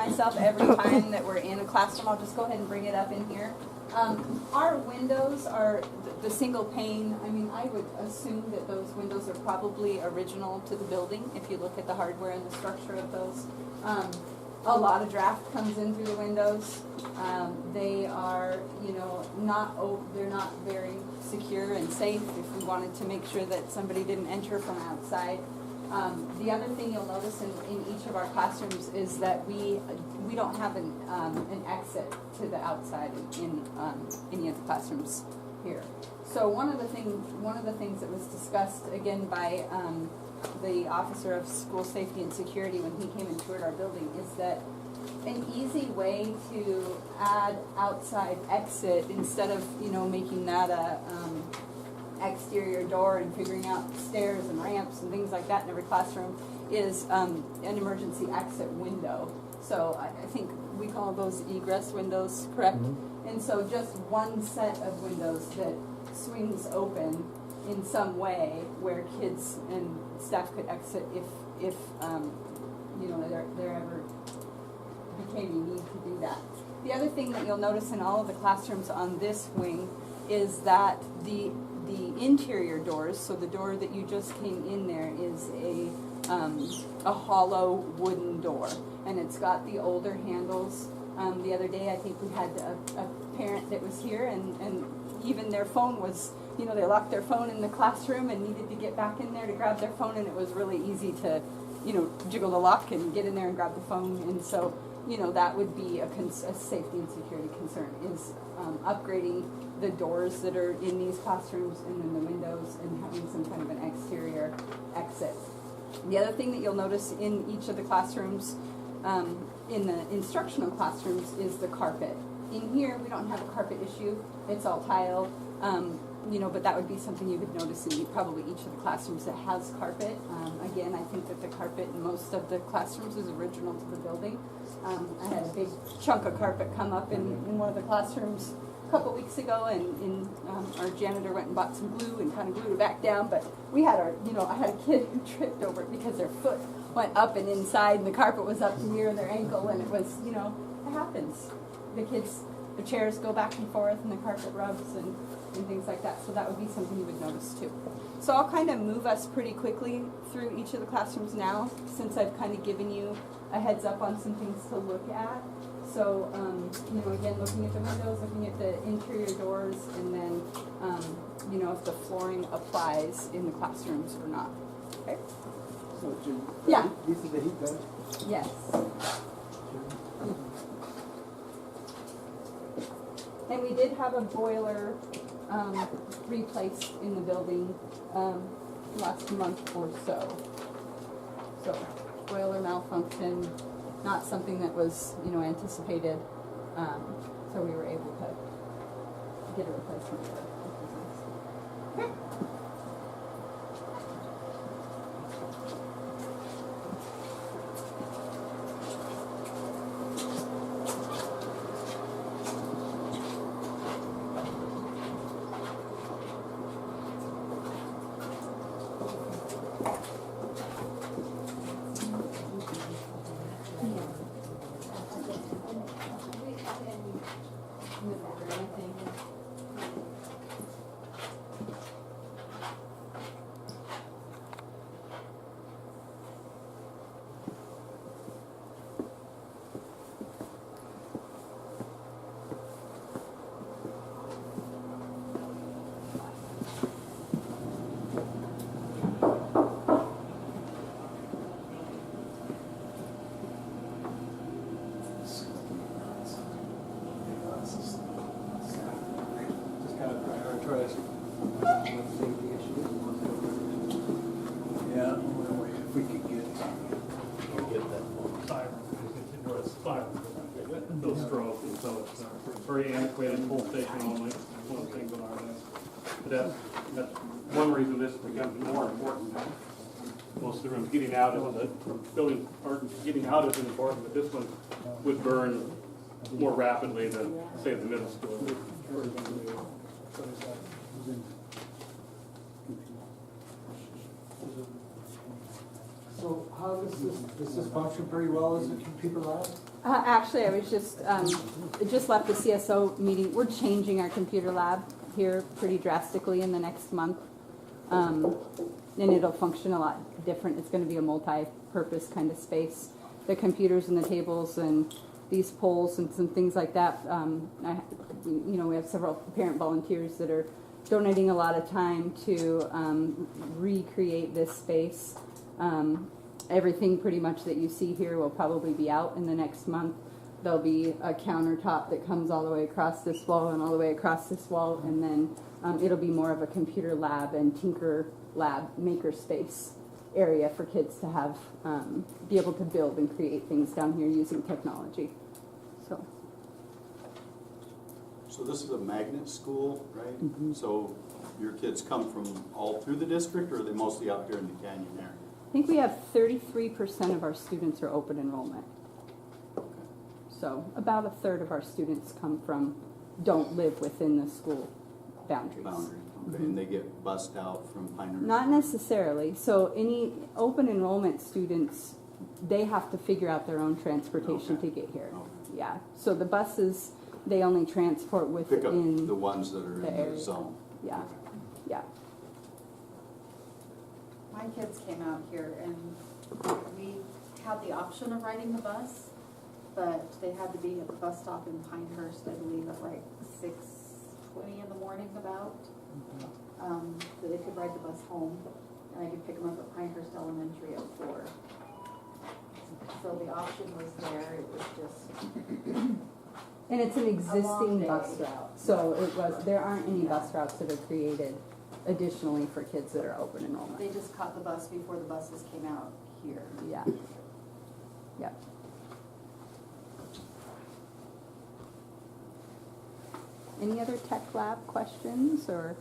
myself every time that we're in a classroom. I'll just go ahead and bring it up in here. Our windows are the single pane. I mean, I would assume that those windows are probably original to the building if you look at the hardware and the structure of those. A lot of draft comes in through the windows. They are, you know, they're not very secure and safe if we wanted to make sure that somebody didn't enter from outside. The other thing you'll notice in each of our classrooms is that we don't have an exit to the outside in any of the classrooms here. So one of the things that was discussed again by the officer of school safety and security when he came and toured our building is that an easy way to add outside exit instead of, you know, making that a exterior door and figuring out stairs and ramps and things like that in every classroom is an emergency exit window. So I think we call those egress windows, correct? Mm-hmm. And so just one set of windows that swings open in some way where kids and staff could exit if you know, there ever became a need to do that. The other thing that you'll notice in all of the classrooms on this wing is that the interior doors, so the door that you just came in there is a hollow wooden door, and it's got the older handles. The other day I think we had a parent that was here and even their phone was, you know, they locked their phone in the classroom and needed to get back in there to grab their phone, and it was really easy to, you know, jiggle the lock and get in there and grab the phone. And so, you know, that would be a safety and security concern, is upgrading the doors that are in these classrooms and then the windows and having some kind of an exterior exit. The other thing that you'll notice in each of the classrooms, in the instructional classrooms, is the carpet. In here, we don't have a carpet issue. It's all tile. You know, but that would be something you would notice in probably each of the classrooms that has carpet. Again, I think that the carpet in most of the classrooms is original to the building. I had a big chunk of carpet come up in one of the classrooms a couple weeks ago, and our janitor went and bought some glue and kind of glued it back down. But we had I had a kid who tripped over it because their foot went up and inside, and the carpet was up near their ankle, and it was, you know, it happens. The chairs go back and forth, and the carpet rubs and things like that. So that would be something you would notice too. So I'll kind of move us pretty quickly through each of the classrooms now, since I've kind of given you a heads up on some things to look at. So, you know, again, looking at the windows, looking at the interior doors, and then, you know, if the flooring applies in the classrooms or not. Okay? So, Jim, yeah. These are the heat guns? Yes. And we did have a boiler replaced in the building last month or so. So, boiler malfunction, not something that was, you know, anticipated. So we were able to get a replacement for it. Okay. Very antiquated, full station only, one of the things on our list. But that's one reason this becomes more important now. Most of the rooms getting out of the building, or getting out is important, but this one would burn more rapidly than, say, the middle school. So how does this function very well as a computer lab? Actually, I was just left the CSO meeting. We're changing our computer lab here pretty drastically in the next month. And it'll function a lot different. It's going to be a multi-purpose kind of space. The computers and the tables and these poles and some things like that. We have several parent volunteers that are donating a lot of time to recreate this space. Everything pretty much that you see here will probably be out in the next month. There'll be a countertop that comes all the way across this wall and all the way across this wall, and then it'll be more of a computer lab and tinker lab maker space area for kids to have be able to build and create things down here using technology. So this is a magnet school, right? Mm-hmm. So your kids come from all through the district, or are they mostly out here in the Canyon area? I think we have 33% of our students are open enrollment. So about a third of our students don't live within the school boundaries. Okay, Mm-hmm. and they get bussed out from Pinehurst? Not necessarily. So any open enrollment students, they have to figure out their own transportation Okay. to get here. Okay. Yeah. So the buses, they only transport Pick up within the ones that are in the area. zone? Yeah. Okay. Yeah. My kids came out here and we had the option of riding the bus, but they had to be at the bus stop in Pinehurst, I believe, at like 6:20 in the morning about. So they could ride the bus home, and I could pick them up at Pinehurst Elementary at 4. So the option was there, it was just, And it's an existing day. bus route. So there aren't any bus routes that are created additionally for kids that are open enrollment. they just caught the bus before the buses came out here. Yeah. Yep. Any other tech lab questions or?